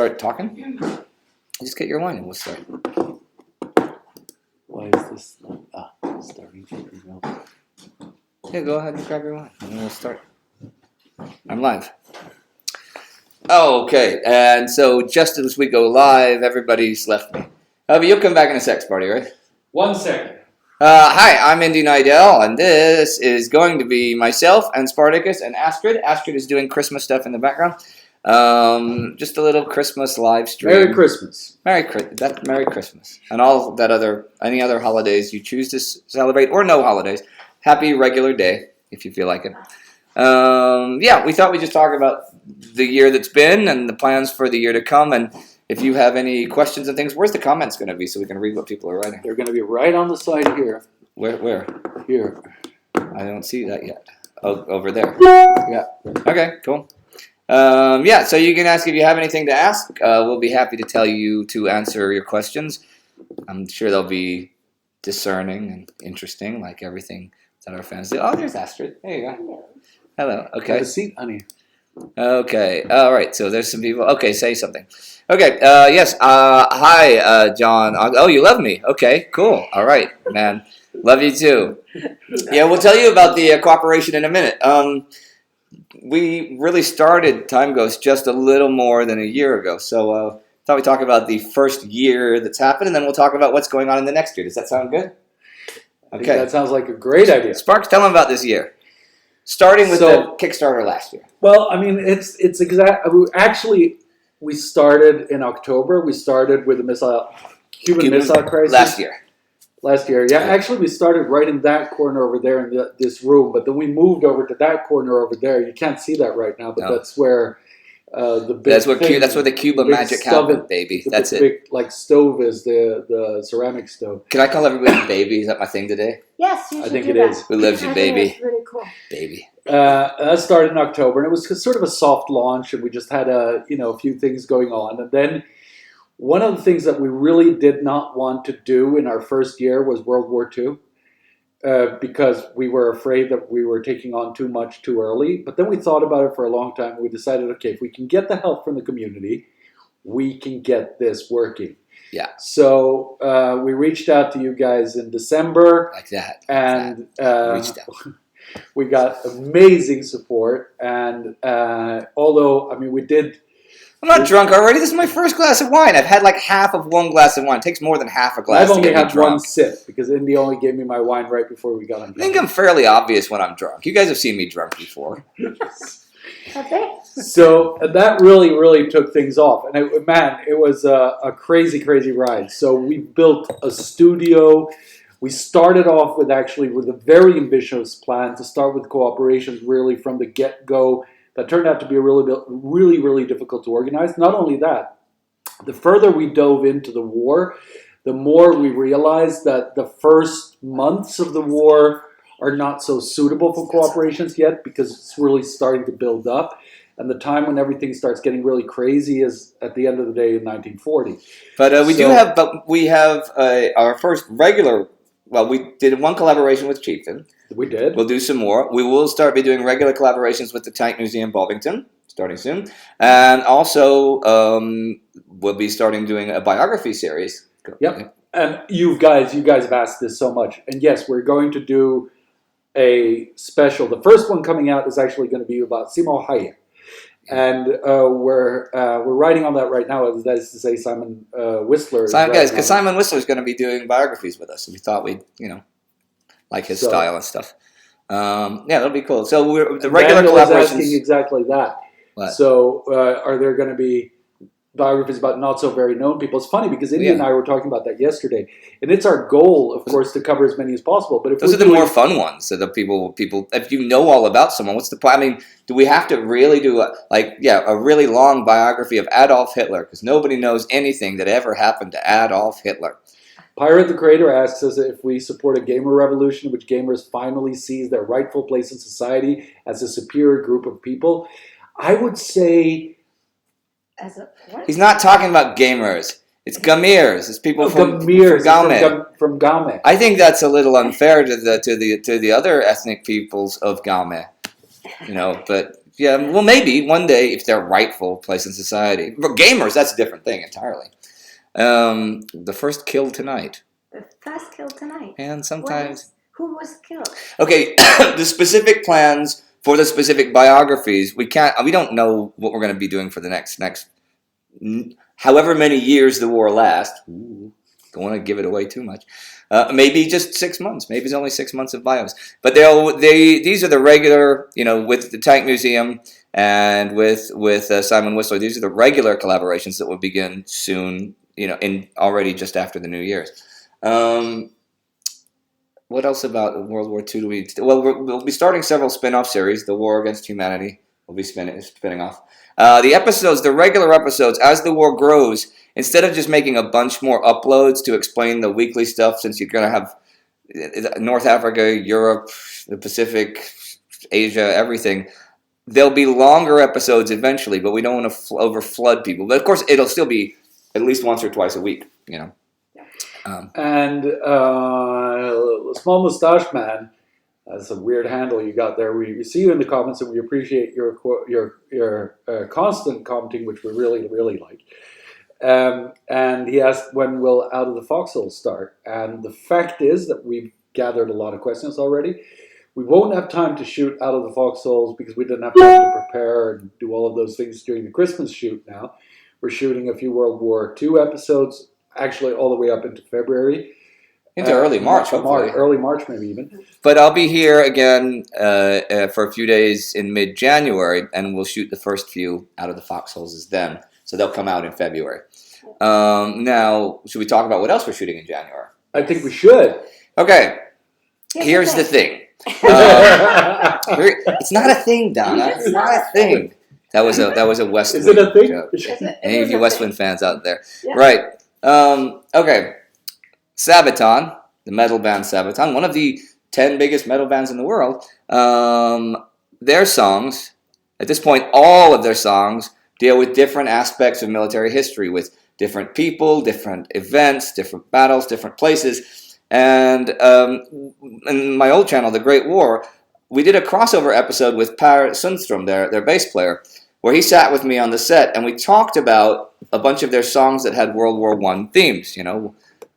start talking? Just get your wine and we'll start. Why is this starting to email? Yeah, go ahead and grab your wine and then we'll start. I'm live. Okay, and so just as we go live, everybody's left me. But you'll come back in a sec, Sparty, right? 1 second. Hi, I'm Indy Nidell, and this is going to be myself and Spartacus and Astrid. Astrid is doing Christmas stuff in the background. Just a little Christmas live stream. Merry Christmas. Merry Christmas. And all that any other holidays you choose to celebrate, or no holidays. Happy regular day, if you feel like it. We thought we'd just talk about the year that's been and the plans for the year to come. And if you have any questions and things, where's the comments going to be so we can read what people are writing? They're going to be right on the side here. Where? Here. I don't see that yet. Oh, over there. Yeah. Okay, cool. So you can ask if you have anything to ask. We'll be happy to tell you to answer your questions. I'm sure they'll be discerning and interesting, like everything that our fans do. Oh, there's Astrid. There you go. Hello. Okay. Have a seat, honey. Okay. All right. So there's some people. Okay, say something. Okay. Yes. Hi, John. Oh, you love me. Okay. Cool. All right, man. Love you too. Yeah, we'll tell you about the cooperation in a minute. We really started TimeGhost just a little more than a year ago. So thought we'd talk about the first year that's happened, and then we'll talk about what's going on in the next year. Does that sound good? Okay. That sounds like a great idea. Sparks, tell them about this year. Starting with the Kickstarter last year. Well, I mean, it's exact. Actually, we started in October. We started with the Cuban Missile Crisis. Last year, yeah. Actually, we started right in that corner over there in this room, but then we moved over to that corner over there. You can't see that right now, but that's where the big that's where the Cuba magic happened, baby. That's it. Big, like stove is the ceramic stove. Can I call everybody baby? Is that my thing today? Yes, you should. I think it is. Who loves you, baby? It's really cool. Baby. That started in October, and it was sort of a soft launch, and we just had a few things going on, and then. One of the things that we really did not want to do in our first year was World War II because we were afraid that we were taking on too much too early. But then we thought about it for a long time, and we decided, okay, if we can get the help from the community, we can get this working. Yeah. So we reached out to you guys in December. Like that. And reached out. We got amazing support. And although, I mean, we did... I'm not drunk already. This is my first glass of wine. I've had like half of one glass of wine. It takes more than half a glass to get me drunk. I've only had one sip because Indy only gave me my wine right before we got on. I think I'm fairly obvious when I'm drunk. You guys have seen me drunk before. Okay. So that really, really took things off. And it was a crazy, crazy ride. So we built a studio. We started off with a very ambitious plan to start with cooperations really from the get-go. That turned out to be really, really difficult to organize. Not only that, the further we dove into the war, the more we realized that the first months of the war are not so suitable for cooperations yet because it's really starting to build up. And the time when everything starts getting really crazy is at the end of the day in 1940. But we have our first regular. Well, we did one collaboration with Chieftain. We did. We'll do some more. We will start doing regular collaborations with the Tank Museum Bovington, starting soon. And also, we'll be starting doing a biography series. Yep. And you guys have asked this so much. And yes, we're going to do a special. The first one coming out is actually going to be about Simo Hayek. And we're writing on that right now. That is to say, Simon Whistler. Because Simon Whistler is going to be doing biographies with us, so we thought we'd like his style and stuff. That'll be cool. So the regular collaborations. Asking exactly that. What? So are there going to be biographies about not so very known people? It's funny because Indy and I were talking about that yesterday, and it's our goal, of course, to cover as many as possible. But if those are the more fun ones, so the people, if you know all about someone, what's the point? I mean, do we have to really do a really long biography of Adolf Hitler? Because nobody knows anything that ever happened to Adolf Hitler. Pirate the Creator asks us if we support a gamer revolution in which gamers finally seize their rightful place in society as a superior group of people. I would say... He's not talking about gamers. It's Gamirs. It's people from Gaume. I think that's a little unfair to the other ethnic peoples of Gaume. But Yeah, well, maybe one day if they're rightful place in society. But gamers, that's a different thing entirely. The first kill tonight, The first kill tonight. and sometimes. Who was killed? Okay, the specific plans for the specific biographies, we don't know what we're going to be doing for the next however many years the war lasts. Ooh, don't want to give it away too much. Maybe just 6 months. Maybe it's only 6 months of bios. But these are the regular, with the Tank Museum and with Simon Whistler. These are the regular collaborations that will begin soon. In already just after the New Year's. What else about World War II do we? Well, we'll be starting several spin-off series. The War Against Humanity will be spinning off. The regular episodes, as the war grows, instead of just making a bunch more uploads to explain the weekly stuff, since you're going to have North Africa, Europe, the Pacific, Asia, everything, there'll be longer episodes eventually, but we don't want to overflood people. But of course, it'll still be at least once or twice a week, And Small Mustache Man, that's a weird handle you got there. We see you in the comments, and we appreciate your constant commenting, which we really, really like. And he asked, when will Out of the Foxhole start? And the fact is that we've gathered a lot of questions already. We won't have time to shoot Out of the Foxholes because we didn't have time to prepare and do all of those things during the Christmas shoot now. We're shooting a few World War II episodes, actually all the way up into February. Into early March, hopefully. Early March, maybe even. But I'll be here again for a few days in mid-January, and we'll shoot the first few Out of the Foxholes then. So they'll come out in February. Now, should we talk about what else we're shooting in January? I think we should. Okay, here's the thing. It's not a thing, Donna. It's not a thing. That was a Westwind Is it a thing? joke. Is it? Any of you Westwind fans out there? Yeah. Right. Okay. Sabaton, the metal band Sabaton, one of the 10 biggest metal bands in the world. Their songs, at this point, all of their songs deal with different aspects of military history, with different people, different events, different battles, different places. And in my old channel, The Great War, we did a crossover episode with Per Sundström, their bass player, where he sat with me on the set, and we talked about a bunch of their songs that had World War I themes,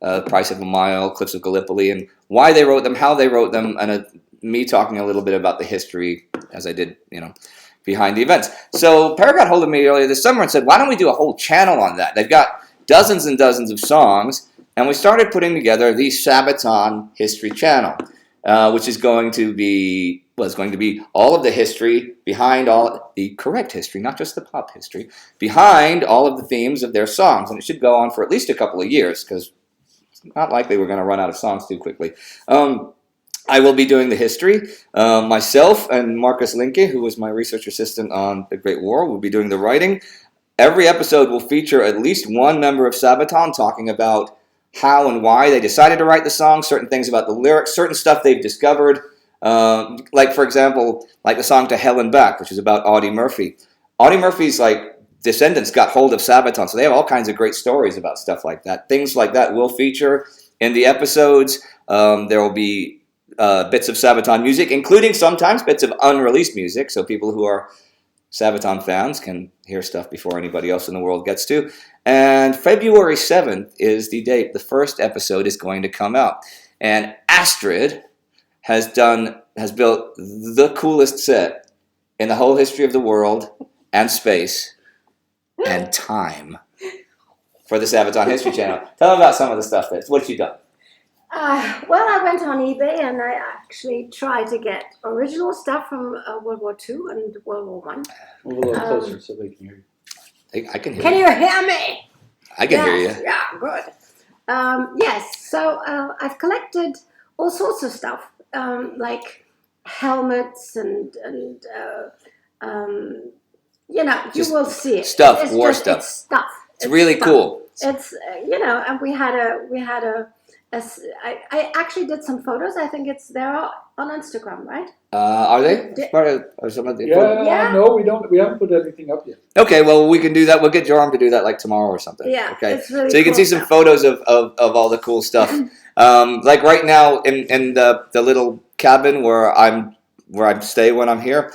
Price of a Mile, Cliffs of Gallipoli, and why they wrote them, how they wrote them, and me talking a little bit about the history, as I did, behind the events. So Per got hold of me earlier this summer and said, why don't we do a whole channel on that? They've got dozens and dozens of songs, and we started putting together the Sabaton History channel, which is going to be all of the history behind all the correct history, not just the pop history, behind all of the themes of their songs. And it should go on for at least a couple of years, because it's not likely we're going to run out of songs too quickly. I will be doing the history. Myself and Marcus Linke, who was my research assistant on The Great War, will be doing the writing. Every episode will feature at least one member of Sabaton talking about how and why they decided to write the song, certain things about the lyrics, certain stuff they've discovered. Like, for example, like the song To Hell and Back, which is about Audie Murphy. Audie Murphy's, descendants got hold of Sabaton, so they have all kinds of great stories about stuff like that. Things like that will feature in the episodes. There will be bits of Sabaton music, including sometimes bits of unreleased music, so people who are Sabaton fans can hear stuff before anybody else in the world gets to. And February 7th is the date the first episode is going to come out. And Astrid has built the coolest set in the whole history of the world and space and time for the Sabaton History channel. Tell them about some of the stuff there. What have you done? Well, I went on eBay and I actually tried to get original stuff from World War II and World War I. Move a little closer so they can hear you. I can hear Can you. you hear me? I can hear you. Yeah, good. Yes, so I've collected all sorts of stuff, like helmets and you Just will see it. stuff, It's war just- stuff. It's stuff. It's really stuff. cool. It's and we had I actually did some photos. I think they're on Instagram, right? Are they? Are some of the Yeah. No, we don't. We haven't put anything up yet. Okay, well, we can do that. We'll get Joram to do that tomorrow or something. Yeah. Okay. It's really So you can cool see some stuff. photos of all the cool stuff. Like right now in the little cabin where I stay when I'm here,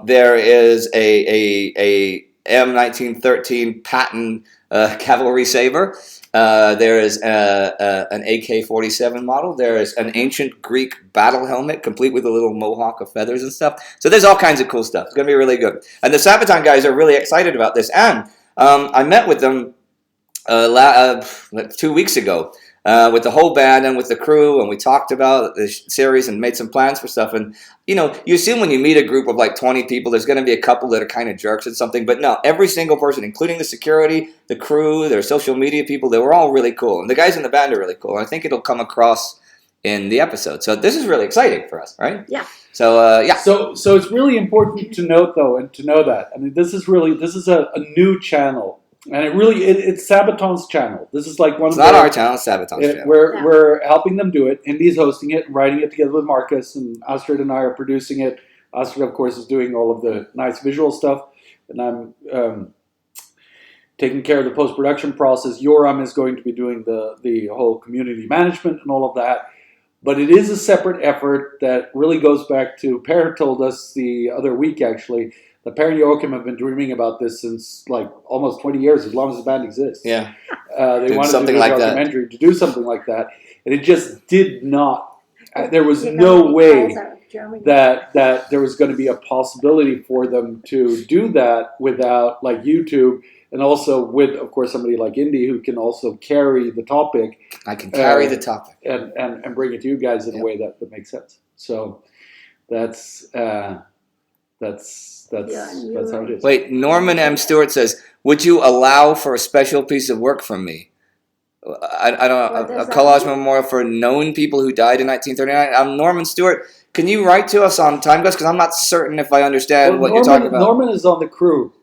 There is a M1913 Patton cavalry saber. There is an AK-47 model. There is an ancient Greek battle helmet, complete with a little mohawk of feathers and stuff. So there's all kinds of cool stuff. It's going to be really good. And the Sabaton guys are really excited about this. And I met with them 2 weeks ago with the whole band and with the crew, and we talked about the series and made some plans for stuff. And you assume when you meet a group of like 20 people, there's going to be a couple that are kind of jerks and something, but no, every single person, including the security, the crew, their social media people, they were all really cool, and the guys in the band are really cool. And I think it'll come across in the episode. So this is really exciting for us, right? Yeah. So yeah. So it's really important to note though, and to know that this is a new channel. And it's Sabaton's channel. This is like one It's of not our channel, it's Sabaton's channel. We're helping them do it. Indy's hosting it and writing it together with Marcus, and Astrid and I are producing it. Astrid, of course, is doing all of the nice visual stuff, and I'm taking care of the post-production process. Yoram is going to be doing the whole community management and all of that. But it is a separate effort that really goes back to, Per told us the other week, actually, that Per and Joachim have been dreaming about this since like almost 20 years, as long as the band exists. Yeah. They wanted to do a documentary, to do something like that. And it just did not, there was no way that there was going to be a possibility for them to do that without like YouTube, and also with, of course, somebody like Indy who can also carry the topic. I can carry the topic. And bring it to you guys in a way that makes sense. So that's how it is. Wait, Norman M. Stewart says, "Would you allow for a special piece of work from me? I don't know, a collage memorial for known people who died in 1939." I'm Norman Stewart. Can you write to us on TimeGhost? Because I'm not certain if I understand what you're talking about. Norman is on the crew.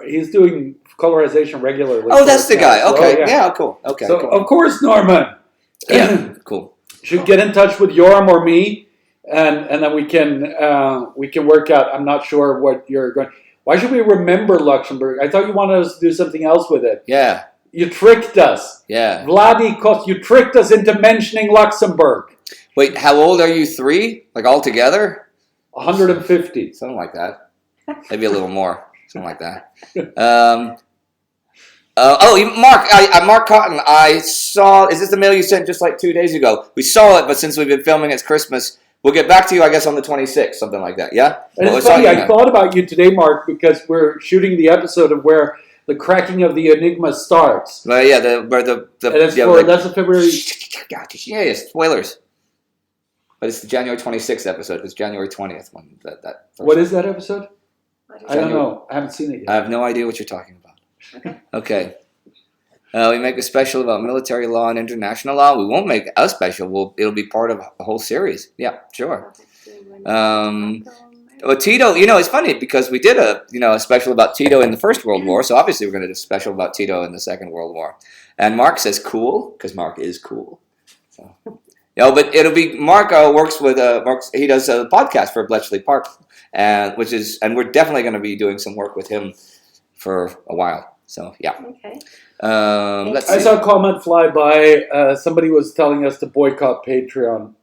He's doing colorization regularly. Oh, that's the guy. So, okay, yeah, cool. Okay, so cool. of course, Norman. Yeah, cool. Should get in touch with Yoram or me, and then we can work out. I'm not sure what you're going. Why should we remember Luxembourg? I thought you wanted us to do something else with it. Yeah. You tricked us. Yeah. You tricked us into mentioning Luxembourg. Wait, how old are you? 3? Like all together? 150. Something like that. Maybe a little more. Something like that. Mark Cotton, I saw, is this the mail you sent just like 2 days ago? We saw it, but since we've been filming, it's Christmas. We'll get back to you, I guess, on the 26th, something like that, yeah? And it's funny, I thought about you today, Mark, because we're shooting the episode of where the cracking of the Enigma starts. Well, yeah, that's a February... Yeah, spoilers. But it's the January 26th episode. It's January 20th. What is that episode? I don't know. I haven't seen it yet. I have no idea what you're talking about. Okay. We make a special about military law and international law. We won't make a special. It'll be part of a whole series. Yeah, sure. Well, Tito, it's funny because we did a special about Tito in the First World War. So obviously we're going to do a special about Tito in the Second World War. And Mark says cool because Mark is cool. So. But it'll be Mark works with he does a podcast for Bletchley Park, and we're definitely going to be doing some work with him for a while. So yeah. Okay. Let's see. I saw a comment fly by. Somebody was telling us to boycott Patreon.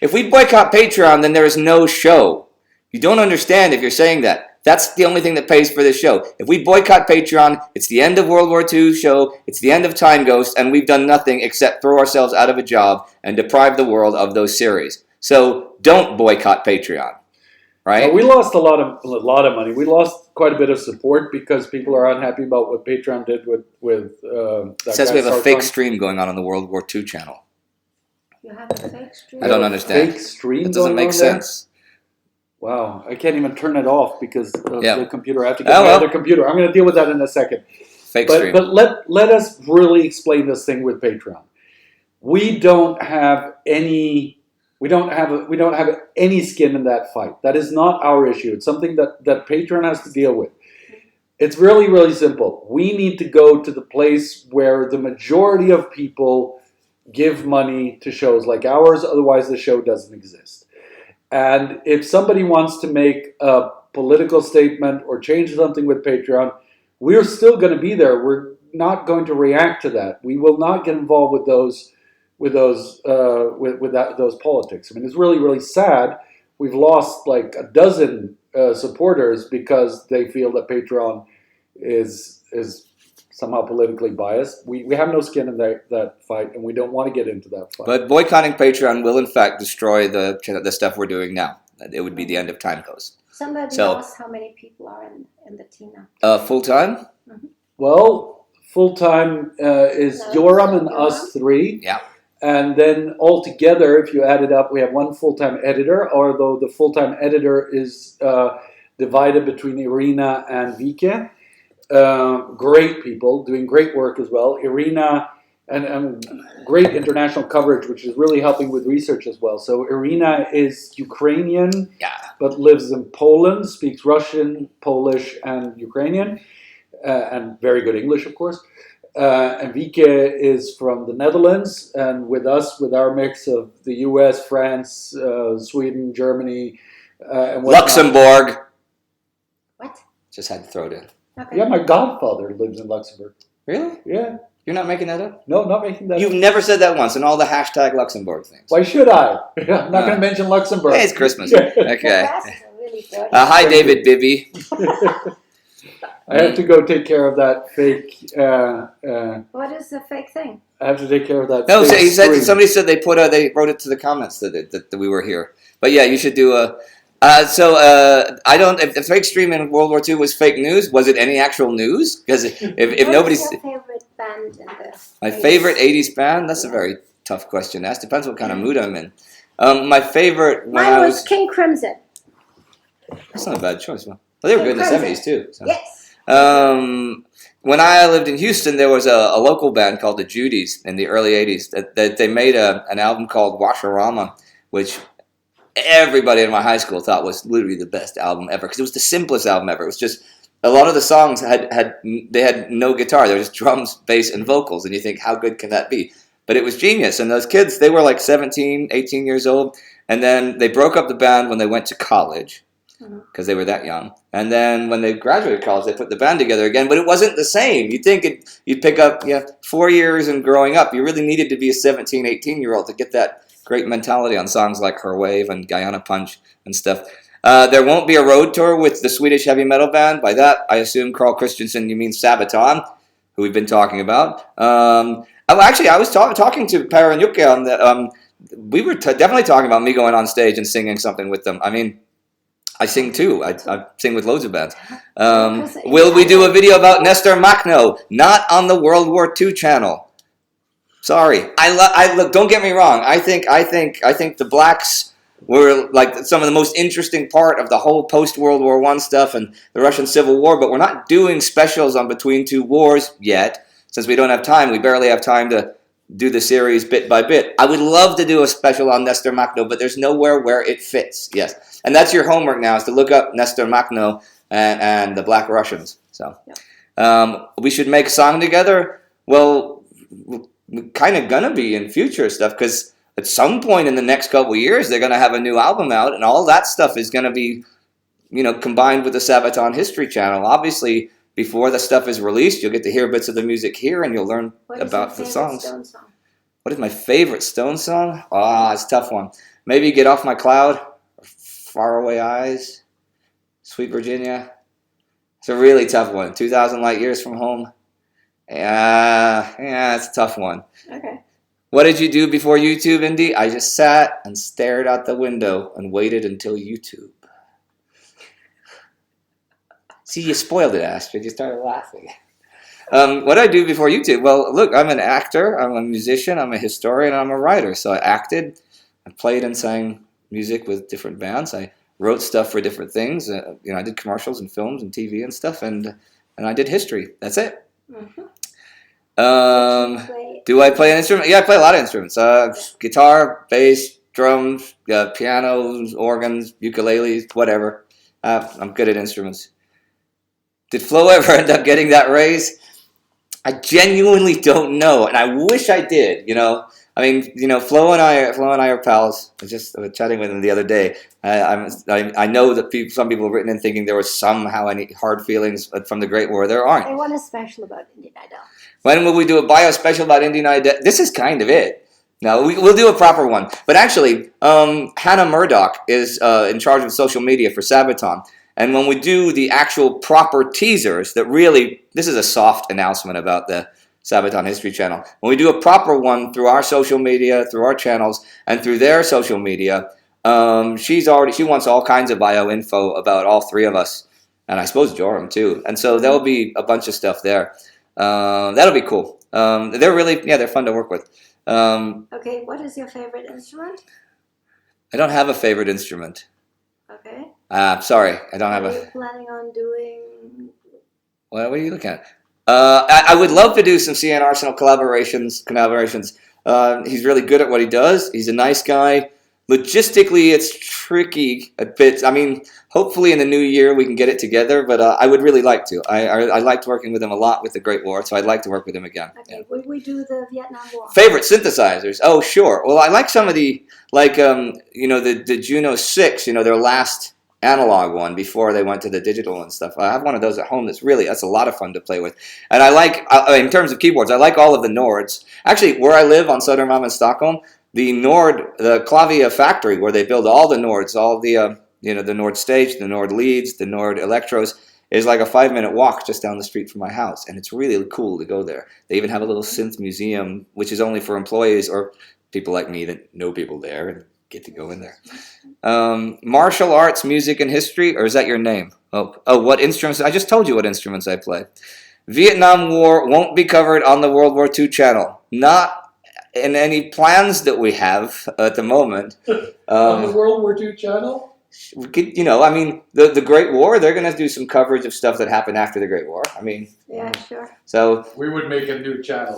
If we boycott Patreon, then there is no show. You don't understand if you're saying that. That's the only thing that pays for this show. If we boycott Patreon, it's the end of World War II show, it's the end of TimeGhost, and we've done nothing except throw ourselves out of a job and deprive the world of those series. So don't boycott Patreon, right? We lost a lot of money. We lost quite a bit of support because people are unhappy about what Patreon did with that it says guy we have a Sarkon. fake stream going on the World War II channel. You have a fake stream? I don't understand. Fake stream It doesn't make sense. Wow, I can't even turn it off because of the computer. I have to get my other computer. I'm going to deal with that in a second. Fake stream. But let us really explain this thing with Patreon. We don't have any skin in that fight. That is not our issue. It's something that Patreon has to deal with. It's really, really simple. We need to go to the place where the majority of people give money to shows like ours, otherwise the show doesn't exist. And if somebody wants to make a political statement or change something with Patreon, we're still going to be there. We're not going to react to that. We will not get involved with those politics. I mean, it's really, really sad, we've lost like a dozen supporters because they feel that Patreon is somehow politically biased. We have no skin in that fight, and we don't want to get into that fight. But boycotting Patreon will, in fact, destroy the stuff we're doing now. It would be the end of TimeGhost. Somebody asked how many people are in the team now. Full time? Well, full time is Joram and us three. Yeah. And then altogether, if you add it up, we have one full-time editor, although the full-time editor is divided between Irina and Vike. Great people, doing great work as well. Irina, and great international coverage, which is really helping with research as well. So Irina is Ukrainian, but lives in Poland, speaks Russian, Polish, and Ukrainian, and very good English, of course. And Vike is from the Netherlands, and with us, with our mix of the US, France, Sweden, Germany, and whatnot. Luxembourg. What? Just had to throw it in. Okay. Yeah, my godfather lives in Luxembourg. Really? Yeah. You're not making that up? No, not making that You've up. never said that once in all the hashtag Luxembourg things. Why should I? I'm not going to mention Luxembourg. Hey, it's Christmas. Okay. Really good. Hi, David Bibby. I have to go take care of that fake. What is the fake thing? I have to take care of that. No, fake he said stream. somebody said they wrote it to the comments that we were here. But yeah, you should do a. I don't. If the fake stream in World War II was fake news, was it any actual news? Because if nobody's. What's your favorite band in the? My favorite '80s band? That's a very tough question to ask. Depends what kind of mood I'm in. My favorite. Mine was King Crimson. That's not a bad choice. Well, they were good in the '70s too. So. Yes. When I lived in Houston, there was a local band called the Judies in the early '80s that they made an album called Washarama, which everybody in my high school thought was literally the best album ever because it was the simplest album ever. It was just a lot of the songs had no guitar; they were just drums, bass, and vocals. And you think, how good can that be? But it was genius. And those kids, they were like 17, 18 years old, and then they broke up the band when they went to college. Because they were that young. And then when they graduated college, they put the band together again. But it wasn't the same. You'd think you'd pick up 4 years and growing up. You really needed to be a 17, 18-year-old to get that great mentality on songs like Her Wave and Guyana Punch and stuff. There won't be a road tour with the Swedish heavy metal band. By that, I assume, Carl Christensen, you mean Sabaton, who we've been talking about. Actually, I was talking to Per and Jukka on the... we were definitely talking about me going on stage and singing something with them. I mean... I sing too. I sing with loads of bands. Will we do a video about Nestor Makhno? Not on the World War II channel. Sorry. I look. Don't get me wrong. I think the blacks were like some of the most interesting part of the whole post World War I stuff and the Russian Civil War. But we're not doing specials on Between Two Wars yet, since we don't have time. We barely have time to do the series bit by bit. I would love to do a special on Nestor Makhno, but there's nowhere where it fits. Yes. And that's your homework now, is to look up Nestor Makhno and the Black Russians. So we should make a song together. Well, we're kind of going to be in future stuff, because at some point in the next couple of years, they're going to have a new album out, and all that stuff is going to be, combined with the Sabaton History channel. Obviously, before the stuff is released, you'll get to hear bits of the music here, and you'll learn about the songs. What is my favorite Stone song? It's a tough one. Maybe Get Off My Cloud, Faraway Eyes, Sweet Virginia. It's a really tough one. 2,000 Light Years from Home. Yeah, it's a tough one. Okay. What did you do before YouTube, Indy? I just sat and stared out the window and waited until YouTube. See, you spoiled it, Astrid. You started laughing. What did I do before YouTube? Well, look, I'm an actor, I'm a musician, I'm a historian, and I'm a writer. So I acted, I played and sang music with different bands. I wrote stuff for different things. I did commercials and films and TV and stuff, and I did history. That's it. Mm-hmm. Do I play an instrument? Yeah, I play a lot of instruments. Guitar, bass, drums, pianos, organs, ukuleles, whatever. I'm good at instruments. Did Flo ever end up getting that raise? I genuinely don't know, and I wish I did. I mean, Flo and I are pals. I was chatting with him the other day. I know that some people have written in thinking there was somehow any hard feelings from the Great War. There aren't. I want a special about Indian Idol. When will we do a bio special about Indian Idol? This is kind of it. No, we'll do a proper one. But actually, Hannah Murdoch is in charge of social media for Sabaton. And when we do the actual proper teasers that really, this is a soft announcement about the Sabaton History channel. When we do a proper one through our social media, through our channels, and through their social media, she wants all kinds of bio info about all three of us. And I suppose Joram too. And so there'll be a bunch of stuff there. That'll be cool. They're fun to work with. Okay, what is your favorite instrument? I don't have a favorite instrument. Okay. Sorry, I don't have Are a. you planning on doing? What are you looking at? I would love to do some CN Arsenal collaborations. He's really good at what he does. He's a nice guy. Logistically, it's tricky a bit. I mean, hopefully in the new year we can get it together, but I would really like to. I liked working with him a lot with the Great War, so I'd like to work with him again. Okay, Yeah. will we do the Vietnam War? Favorite synthesizers? Oh, sure. Well, I like some of the, the Juno 6, their last analog one before they went to the digital and stuff. I have one of those at home that's a lot of fun to play with. And I like, in terms of keyboards, I like all of the Nords. Actually, where I live on Södermalm in Stockholm, the Clavia factory where they build all the Nords, all the, the Nord stage, the Nord leads, the Nord electros, is like a 5-minute walk just down the street from my house. And it's really cool to go there. They even have a little synth museum, which is only for employees or people like me that know people there and get to go in there. Martial arts, music, and history, or is that your name? Oh, what instruments? I just told you what instruments I play. Vietnam War won't be covered on the World War II channel. Not in any plans that we have at the moment. On the World War II channel? We could, the Great War, they're going to do some coverage of stuff that happened after the Great War. Yeah, sure. So we would make a new channel.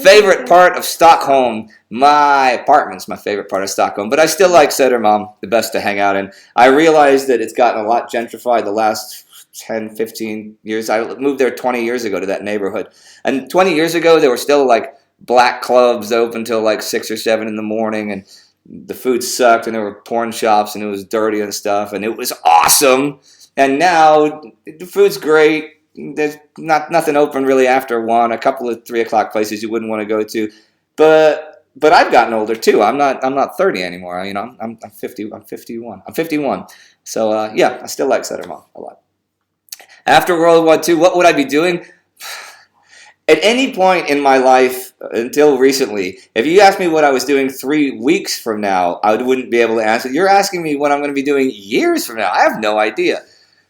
Favorite part of Stockholm? My apartment's my favorite part of Stockholm, but I still like Södermalm the best to hang out in. I realize that it's gotten a lot gentrified the last 10, 15 years. I moved there 20 years ago to that neighborhood. And 20 years ago, there were still like black clubs open till like 6 or 7 in the morning, and the food sucked, and there were porn shops, and it was dirty and stuff, and it was awesome. And now the food's great. There's nothing open really after 1. A couple of 3 o'clock places you wouldn't want to go to, but I've gotten older too. I'm not 30 anymore. I'm 50. I'm 51. I'm 51. So I still like Södermalm a lot. After World War II, what would I be doing? At any point in my life until recently, if you asked me what I was doing 3 weeks from now, I wouldn't be able to answer. You're asking me what I'm going to be doing years from now. I have no idea.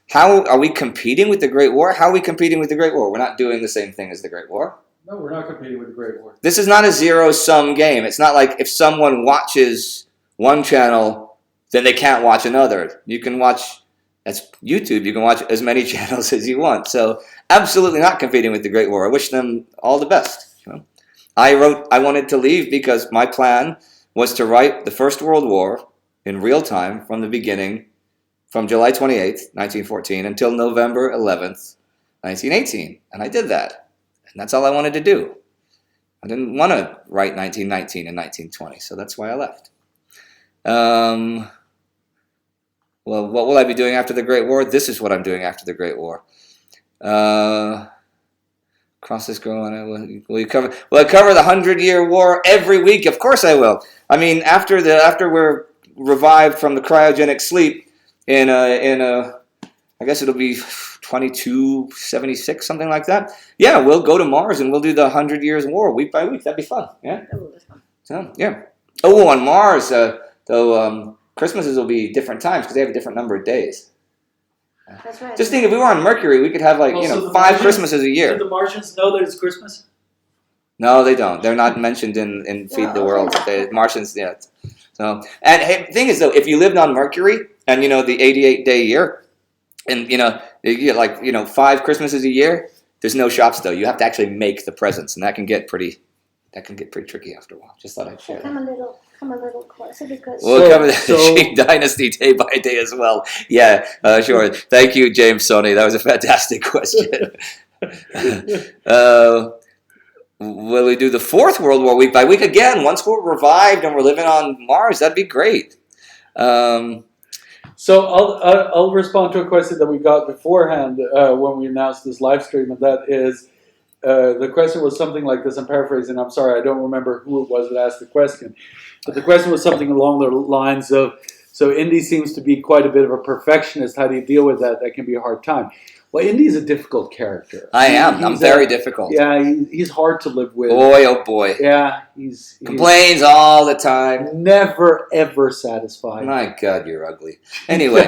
How are we competing with the Great War? How are we competing with the Great War? We're not doing the same thing as the Great War. No, we're not competing with the Great War. This is not a zero-sum game. It's not like if someone watches one channel, then they can't watch another. You can watch, that's YouTube, you can watch as many channels as you want. So absolutely not competing with the Great War. I wish them all the best. I wanted to leave because my plan was to write the First World War in real time from the beginning, from July 28th, 1914, until November 11th, 1918. And I did that. And that's all I wanted to do. I didn't want to write 1919 and 1920, so that's why I left. Well, what will I be doing after the Great War? This is what I'm doing after the Great War. Crosses growing. Will I cover the 100-Year War every week? Of course I will. I mean, after we're revived from the cryogenic sleep in I guess it'll be 2276, something like that. Yeah, we'll go to Mars and we'll do the 100 Years War week by week. That'd be fun. Yeah. So yeah. Oh, on Mars, though, Christmases will be different times because they have a different number of days. That's right. Just think, if we were on Mercury, we could have 5 Christmases a year. Do the Martians know that it's Christmas? No, they don't. They're not mentioned in Feed the World. The Martians, yeah. So, and hey, the thing is though, if you lived on Mercury and the 88-day year, and you get 5 Christmases a year, there's no shops though. You have to actually make the presents, and that can get pretty tricky after a while. Just thought I'd share. Come a little closer because We'll cover the Qing Dynasty day by day as well. Yeah, sure. Thank you, James Sony. That was a fantastic question. Will we do the 4th World War week by week again? Once we're revived and we're living on Mars, that'd be great. So I'll respond to a question that we got beforehand when we announced this live stream, and that is, the question was something like this. I'm paraphrasing. I'm sorry, I don't remember who it was that asked the question, but the question was something along the lines of, so Indy seems to be quite a bit of a perfectionist. How do you deal with that? That can be a hard time. Well, Indy's a difficult character. I am. I'm very difficult. Yeah, he's hard to live with. Boy, oh boy. Yeah, Complains all the time. Never, ever satisfied. My God, you're ugly. Anyway.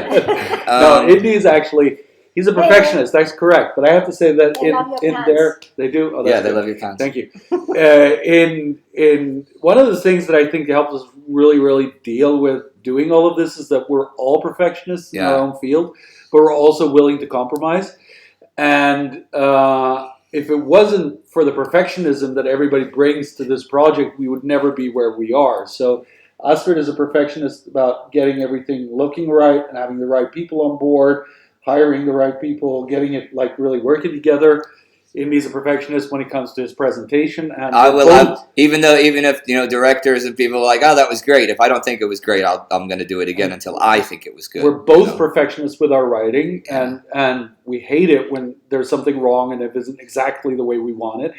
No, Indy's actually, he's a perfectionist. That's correct. But I have to say that in there, they do. Oh, yeah, they love your pants. Thank you. In one of the things that I think helps us really, really deal with doing all of this is that we're all perfectionists in our own field, but we're also willing to compromise. And if it wasn't for the perfectionism that everybody brings to this project, we would never be where we are. So Astrid is a perfectionist about getting everything looking right and having the right people on board, hiring the right people, getting it like really working together. Indy's a perfectionist when it comes to his presentation, and I will. Even if directors and people are like, "Oh, that was great." If I don't think it was great, I'm going to do it again until I think it was good. We're both perfectionists with our writing, and we hate it when there's something wrong and it isn't exactly the way we want it.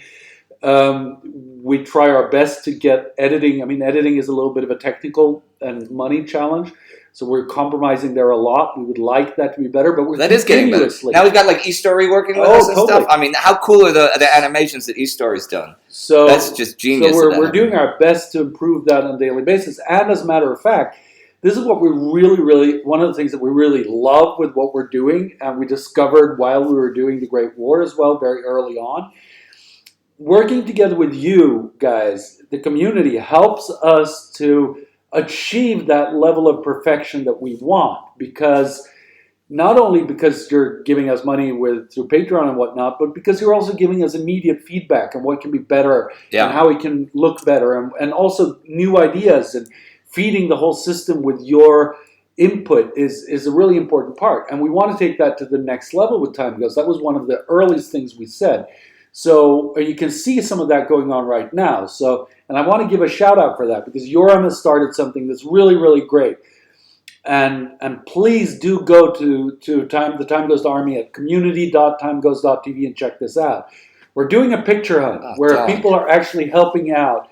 We try our best to get editing. I mean, editing is a little bit of a technical and money challenge. So we're compromising there a lot. We would like that to be better, but that is getting better. Now we've got like eStory working with us and stuff. I mean, how cool are the animations that eStory's done? So that's just genius. So we're doing our best to improve that on a daily basis. And as a matter of fact, this is what we really, one of the things that we really love with what we're doing, and we discovered while we were doing the Great War as well, very early on. Working together with you guys, the community, helps us to achieve that level of perfection that we want, because not only because you're giving us money through Patreon and whatnot, but because you're also giving us immediate feedback on what can be better and how we can look better, and also new ideas, and feeding the whole system with your input is a really important part. And we want to take that to the next level with TimeGhost. That was one of the earliest things we said. So you can see some of that going on right now. And I want to give a shout out for that, because Yoram has started something that's really, really great. And please do go to the TimeGhost Army at community.timeghost.tv and check this out. We're doing a picture hunt where people are actually helping out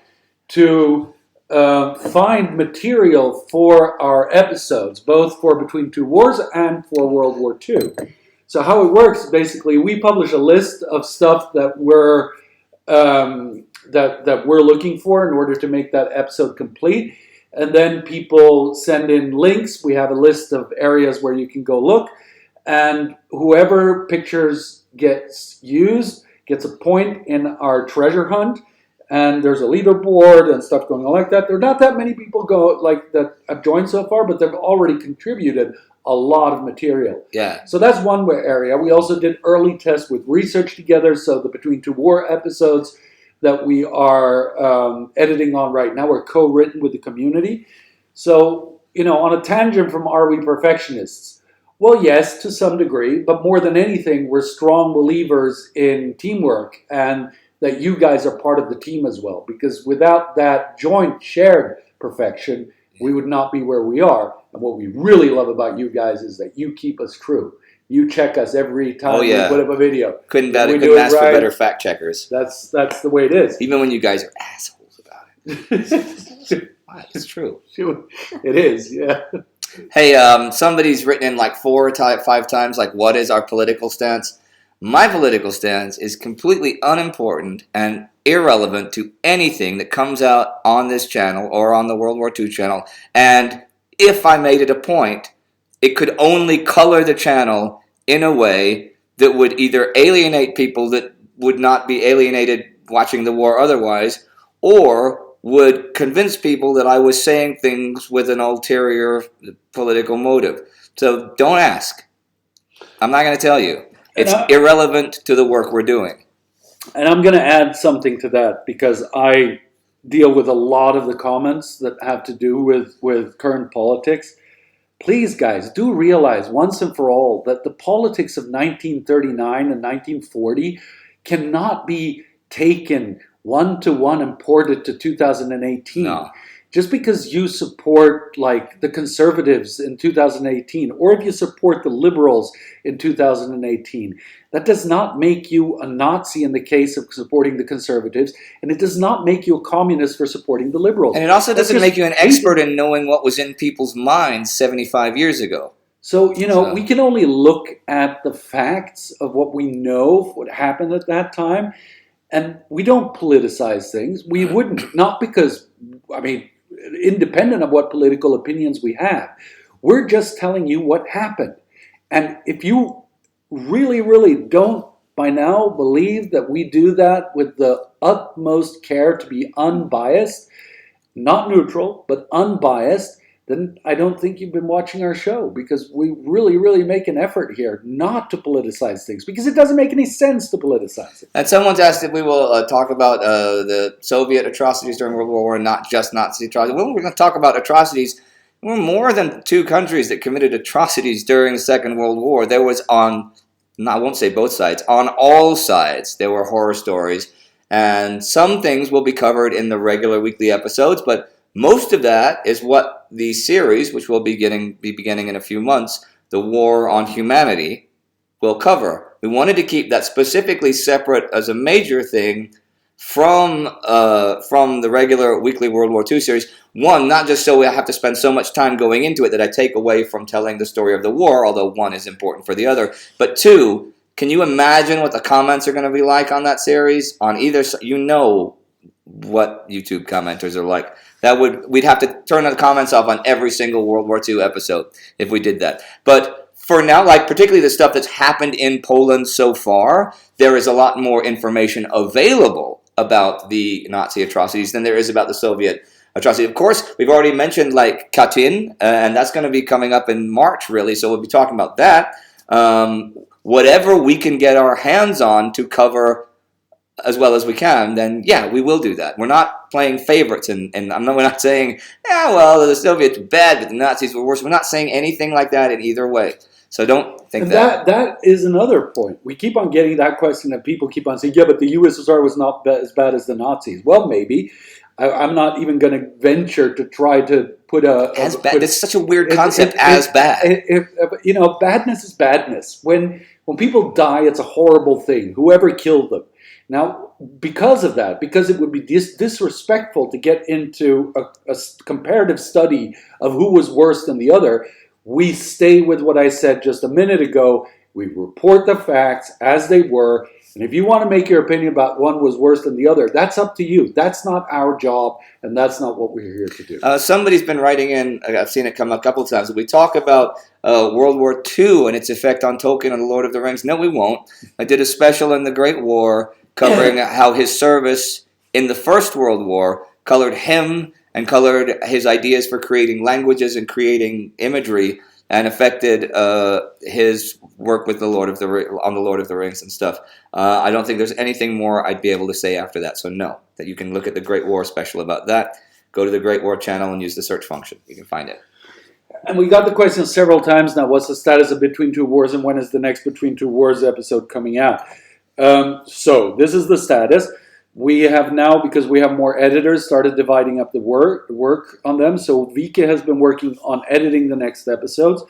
to find material for our episodes, both for Between Two Wars and for World War II. So how it works, basically, we publish a list of stuff that we're looking for in order to make that episode complete. And then people send in links. We have a list of areas where you can go look. And whoever pictures gets used gets a point in our treasure hunt. And there's a leaderboard and stuff going on like that. There are not that many people that have joined so far, but they've already contributed a lot of material. Yeah. So that's one area. We also did early tests with research together. So the Between Two War episodes that we are editing on right now were co-written with the community. So, on a tangent from Are We Perfectionists? Well, yes, to some degree, but more than anything, we're strong believers in teamwork, and that you guys are part of the team as well. Because without that joint, shared perfection, we would not be where we are. And what we really love about you guys is that you keep us true. You check us every time we put up a video. Couldn't ask for better fact checkers. That's the way it is. Even when you guys are assholes about it. Wow, it's true. It is, yeah. Hey, somebody's written in like 4 or 5 times, like, what is our political stance? My political stance is completely unimportant and irrelevant to anything that comes out on this channel or on the World War II channel. And if I made it a point, it could only color the channel in a way that would either alienate people that would not be alienated watching the war otherwise, or would convince people that I was saying things with an ulterior political motive. So don't ask. I'm not going to tell you. It's irrelevant to the work we're doing. And I'm going to add something to that, because I deal with a lot of the comments that have to do with current politics. Please, guys, do realize once and for all that the politics of 1939 and 1940 cannot be taken one-to-one and ported to 2018. No. just because you support like the conservatives in 2018, or if you support the liberals in 2018, that does not make you a Nazi in the case of supporting the conservatives, and it does not make you a communist for supporting the liberals. And it also That's doesn't just make you an expert in knowing what was in people's minds 75 years ago. So, So- we can only look at the facts of what we know, of what happened at that time, and we don't politicize things. We wouldn't, not because, independent of what political opinions we have. We're just telling you what happened. And if you really, really don't by now believe that we do that with the utmost care to be unbiased, not neutral, but unbiased, then I don't think you've been watching our show, because we really, really make an effort here not to politicize things, because it doesn't make any sense to politicize it. And someone's asked if we will talk about the Soviet atrocities during World War War, and not just Nazi atrocities. Well, we're going to talk about atrocities. There were more than 2 countries that committed atrocities during the Second World War. There was I won't say both sides, on all sides, there were horror stories. And some things will be covered in the regular weekly episodes, but most of that is what the series, which will be beginning in a few months, The War on Humanity, will cover. We wanted to keep that specifically separate as a major thing from the regular weekly World War II series. One, not just so we have to spend so much time going into it that I take away from telling the story of the war, although one is important for the other, but 2, can you imagine what the comments are going to be like on that series? On either side, you know what YouTube commenters are like. We'd have to turn the comments off on every single World War II episode if we did that. But for now, like particularly the stuff that's happened in Poland so far, there is a lot more information available about the Nazi atrocities than there is about the Soviet atrocities. Of course, we've already mentioned like Katyn, and that's going to be coming up in March, really, so we'll be talking about that. Whatever we can get our hands on to cover as well as we can, then yeah, we will do that. We're not playing favorites, and we're not saying, well, the Soviets were bad, but the Nazis were worse. We're not saying anything like that in either way. So don't think that. That is another point. We keep on getting that question, that people keep on saying, yeah, but the USSR was not as bad as the Nazis. Well, maybe. I'm not even going to venture to try to put as bad. It's such a weird concept. Bad. Badness is badness. When people die, it's a horrible thing. Whoever killed them. Now, because of that, because it would be disrespectful to get into a comparative study of who was worse than the other, we stay with what I said just a minute ago. We report the facts as they were. And if you want to make your opinion about one was worse than the other, that's up to you. That's not our job, and that's not what we're here to do. Somebody's been writing in, I've seen it come a couple of times, we talk about World War II and its effect on Tolkien and The Lord of the Rings. No, we won't. I did a special in the Great War covering how his service in the First World War colored him and colored his ideas for creating languages and creating imagery, and affected his work with on the Lord of the Rings and stuff. I don't think there's anything more I'd be able to say after that. So no, that you can look at the Great War special about that. Go to the Great War channel and use the search function. You can find it. And we got the question several times now. What's the status of Between Two Wars, and when is the next Between Two Wars episode coming out? So this is the status. We have now, because we have more editors, started dividing up the work on them. So Vike has been working on editing the next episodes.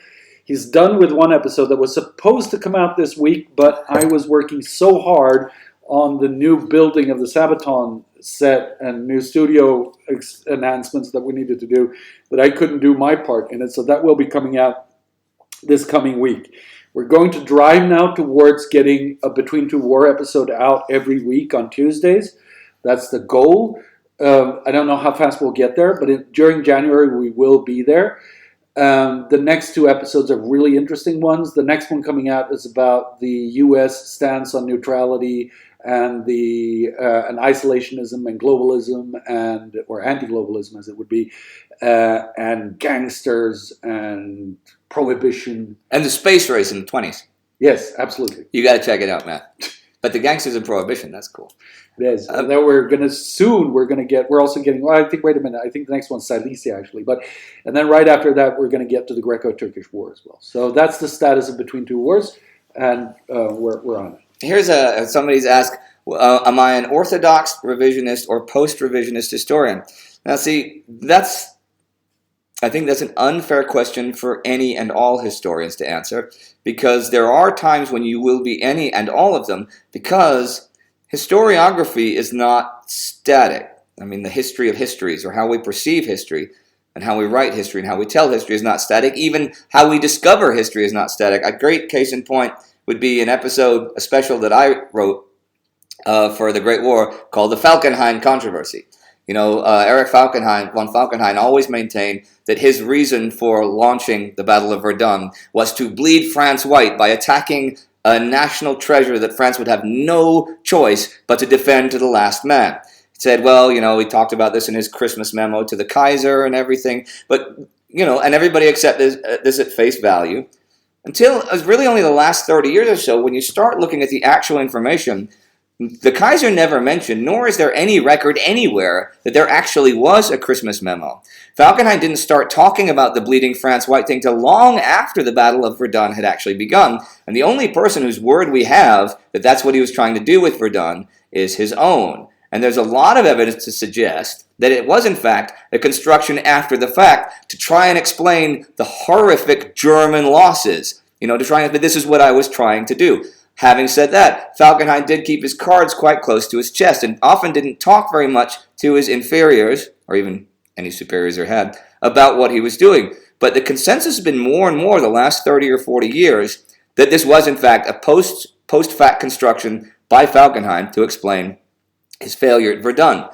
He's done with one episode that was supposed to come out this week, but I was working so hard on the new building of the Sabaton set and new studio enhancements that we needed to do that I couldn't do my part in it. So that will be coming out this coming week. We're going to drive now towards getting a Between Two War episode out every week on Tuesdays. That's the goal. I don't know how fast we'll get there, but during January we will be there. The next 2 episodes are really interesting ones. The next one coming out is about the U.S. stance on neutrality and and isolationism and globalism, or anti-globalism as it would be, and gangsters and prohibition. And the space race in the 20s. Yes, absolutely. You got to check it out, Matt. But the gangsters and prohibition, that's cool. It is. And then we're also getting, I think the next one's Silesia actually. And then right after that, we're going to get to the Greco-Turkish War as well. So that's the status of Between Two Wars, and we're on it. Here's somebody's asked, am I an orthodox revisionist or post-revisionist historian? Now, see, I think that's an unfair question for any and all historians to answer, because there are times when you will be any and all of them, because historiography is not static. I mean, the history of histories, or how we perceive history, and how we write history, and how we tell history is not static. Even how we discover history is not static. A great case in point would be a special that I wrote for the Great War called the Falkenhayn Controversy. Erich von Falkenhayn always maintained that his reason for launching the Battle of Verdun was to bleed France white by attacking a national treasure that France would have no choice but to defend to the last man. He said, well, he talked about this in his Christmas memo to the Kaiser and everything, but, and everybody accepted this at face value, until it was really only the last 30 years or so when you start looking at the actual information. The Kaiser never mentioned, nor is there any record anywhere, that there actually was a Christmas memo. Falkenhayn didn't start talking about the bleeding France white thing till long after the Battle of Verdun had actually begun, and the only person whose word we have that that's what he was trying to do with Verdun is his own. And there's a lot of evidence to suggest that it was in fact a construction after the fact to try and explain the horrific German losses, to try and, but this is what I was trying to do. Having said that, Falkenhayn did keep his cards quite close to his chest and often didn't talk very much to his inferiors, or even any superiors he had, about what he was doing. But the consensus has been more and more the last 30 or 40 years that this was in fact a post-fact construction by Falkenhayn to explain his failure at Verdun.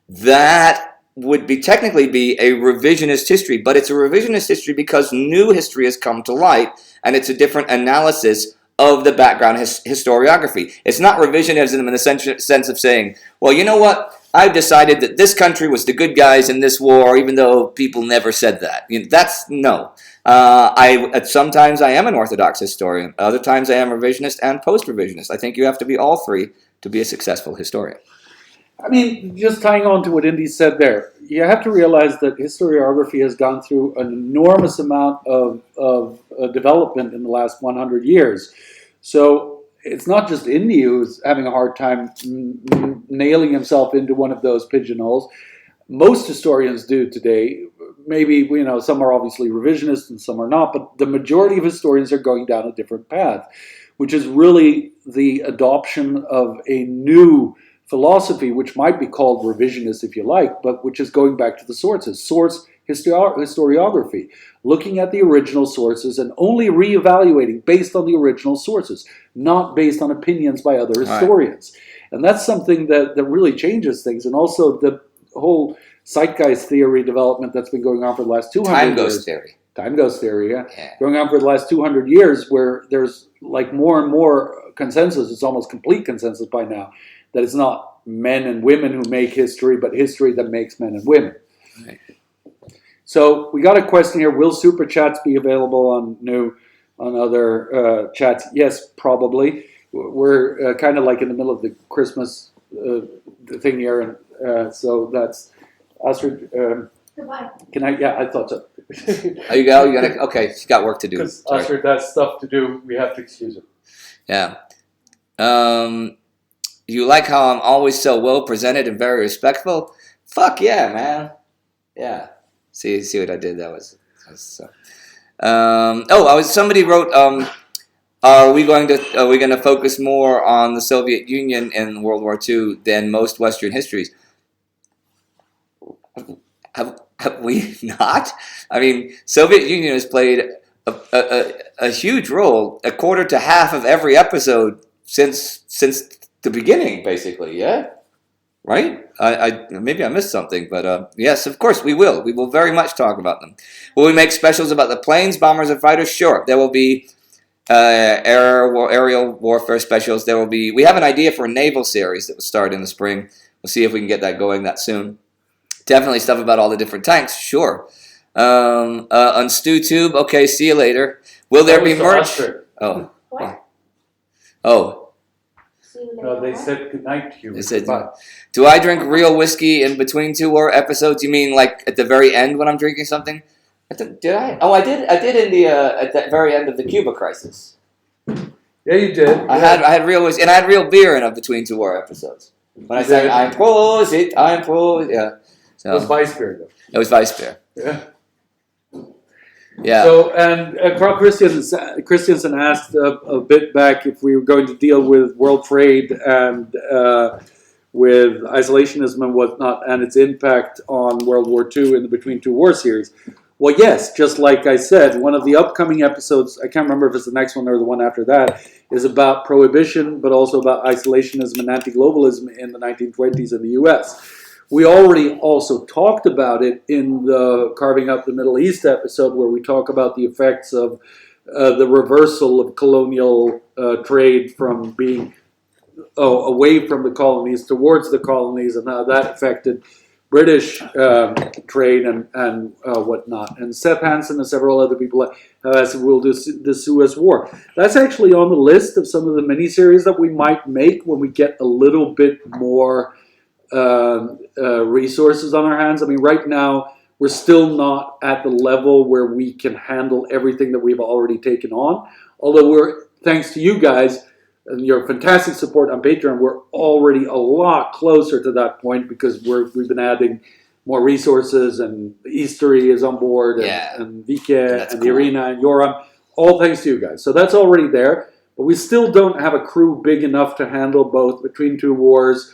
That would technically be a revisionist history, but it's a revisionist history because new history has come to light, and it's a different analysis of the background historiography. It's not revisionism in the sense of saying, well, you know what? I've decided that this country was the good guys in this war, even though people never said that. No. Sometimes I am an orthodox historian. Other times I am revisionist and post-revisionist. I think you have to be all three to be a successful historian. I mean, just tying on to what Indy said there, you have to realize that historiography has gone through an enormous amount of development in the last 100 years. So it's not just Indy who's having a hard time nailing himself into one of those pigeonholes. Most historians do today. Maybe, some are obviously revisionist and some are not, but the majority of historians are going down a different path, which is really the adoption of a new philosophy, which might be called revisionist if you like, but which is going back to the sources. Historiography, looking at the original sources and only reevaluating based on the original sources, not based on opinions by other historians. Right. And that's something that really changes things. And also the whole zeitgeist theory development that's been going on for the last 200 years. TimeGhost theory, yeah. Going on for the last 200 years, where there's like more and more consensus, it's almost complete consensus by now, that it's not men and women who make history, but history that makes men and women. Right. So we got a question here. Will super chats be available on other chats? Yes, probably. We're kind of like in the middle of the Christmas thing here, and so that's Astrid. Goodbye. Can I? Yeah, I thought so. Oh, you go. You gotta. Okay, you got work to do. Because Astrid has stuff to do. We have to excuse him. Yeah. You like how I'm always so well presented and very respectful? Fuck yeah, man. Yeah. See what I did? That was somebody wrote, are we going to focus more on the Soviet Union in World War II than most Western histories? Have we not? I mean, Soviet Union has played a huge role, a quarter to half of every episode since the beginning, basically, yeah? Right? I maybe I missed something, but yes, of course we will. We will very much talk about them. Will we make specials about the planes, bombers, and fighters? Sure. There will be aerial warfare specials. There will be. We have an idea for a naval series that will start in the spring. We'll see if we can get that going that soon. Definitely stuff about all the different tanks. Sure. On StewTube. Okay. See you later. Will there be merch? Oh. What? Oh. No, they said goodnight to you. They said, do I drink real whiskey in between two war episodes? You mean like at the very end when I'm drinking something? Did I? Oh, I did. I did in the at the very end of the Cuba crisis. Yeah, you did. I had real whiskey, and I had real beer in between two war episodes. When I sang, I'm prosit, yeah. It was So Weisbeer, though. it was Weisbeer. Yeah. Yeah. So, and Carl Christensen asked a bit back if we were going to deal with world trade and with isolationism and whatnot and its impact on World War II in the Between Two Wars series. Well, yes, just like I said, one of the upcoming episodes, I can't remember if it's the next one or the one after that, is about prohibition, but also about isolationism and anti-globalism in the 1920s in the U.S. We already also talked about it in the Carving Up the Middle East episode, where we talk about the effects of the reversal of colonial trade from being away from the colonies towards the colonies, and how that affected British trade and whatnot. And Seth Hansen and several other people have asked if we'll do the Suez War. That's actually on the list of some of the miniseries that we might make when we get a little bit more resources on our hands. I mean, right now, we're still not at the level where we can handle everything that we've already taken on. Although we're, thanks to you guys and your fantastic support on Patreon, we're already a lot closer to that point because we've been adding more resources, and Eastery is on board, and Vike and the Arena and Yoram, all thanks to you guys. So that's already there, but we still don't have a crew big enough to handle both Between Two Wars,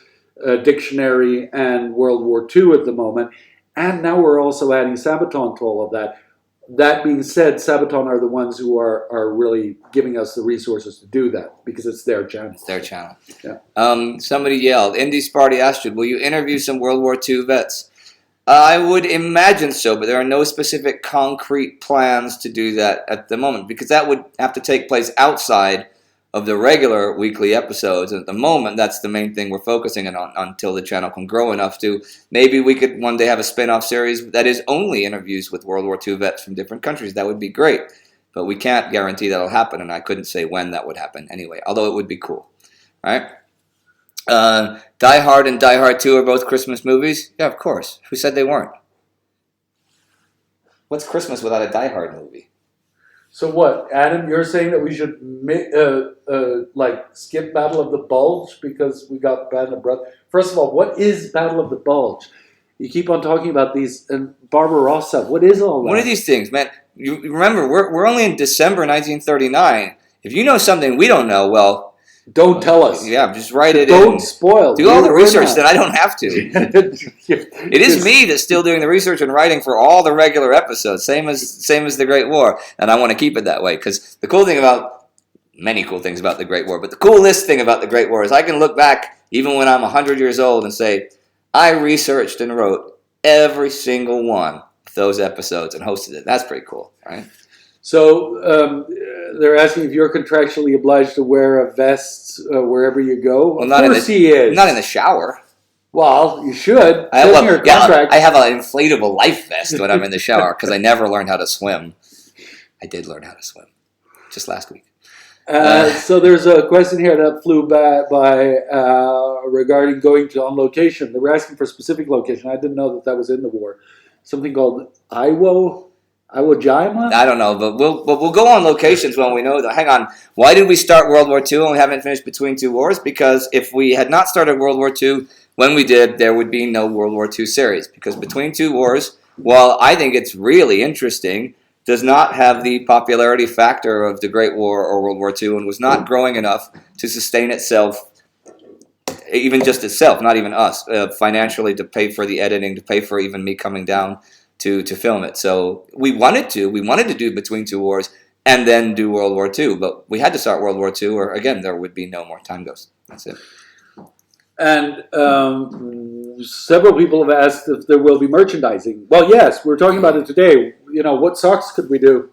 Dictionary, and World War II at the moment. And now we're also adding Sabaton to all of that. That being said, Sabaton are the ones who are really giving us the resources to do that because it's their channel. It's their channel. Yeah. Somebody yelled, Indy Sparty Astrid, will you interview some World War II vets? I would imagine so, but there are no specific concrete plans to do that at the moment because that would have to take place outside of the regular weekly episodes. At the moment, that's the main thing we're focusing on until the channel can grow enough to maybe we could one day have a spin-off series that is only interviews with World War II vets from different countries. That would be great, but we can't guarantee that'll happen, and I couldn't say when that would happen anyway, although it would be cool. All right? Die Hard and Die Hard 2 are both Christmas movies? Yeah, of course. Who said they weren't? What's Christmas without a Die Hard movie? So what, Adam? You're saying that we should skip Battle of the Bulge because we got Battle of Brother. First of all, what is Battle of the Bulge? You keep on talking about these and Barbarossa. What is all that? One of these things, man. You remember, we're only in December 1939. If you know something we don't know, well, don't tell us. Yeah, just write it don't in. Spoil. Do all the research that I don't have to. It is me that's still doing the research and writing for all the regular episodes, same as the Great War, and I want to keep it that way because the cool thing about many cool things about the Great War, but the coolest thing about the Great War is I can look back even when I'm 100 years old and say I researched and wrote every single one of those episodes and hosted it. That's pretty cool, right? So they're asking if you're contractually obliged to wear a vest wherever you go. Well, of course he is. Not in the shower. Well, you should. I have an inflatable life vest when I'm in the shower because I never learned how to swim. I did learn how to swim just last week. So there's a question here that flew by regarding going on location. They were asking for a specific location. I didn't know that was in the war. Something called Iwo Jima? I don't know, but we'll go on locations when we know that. Hang on. Why did we start World War II and we haven't finished Between Two Wars? Because if we had not started World War II when we did, there would be no World War II series. Because Between Two Wars, while I think it's really interesting, does not have the popularity factor of the Great War or World War II and was not growing enough to sustain itself, even just itself, not even us, financially to pay for the editing, to pay for even me coming down to film it. So we wanted to do Between Two Wars and then do World War II, but we had to start World War II or again there would be no more TimeGhost. That's it. And several people have asked if there will be merchandising. Well, yes, we're talking about it today. You know, what socks could we do?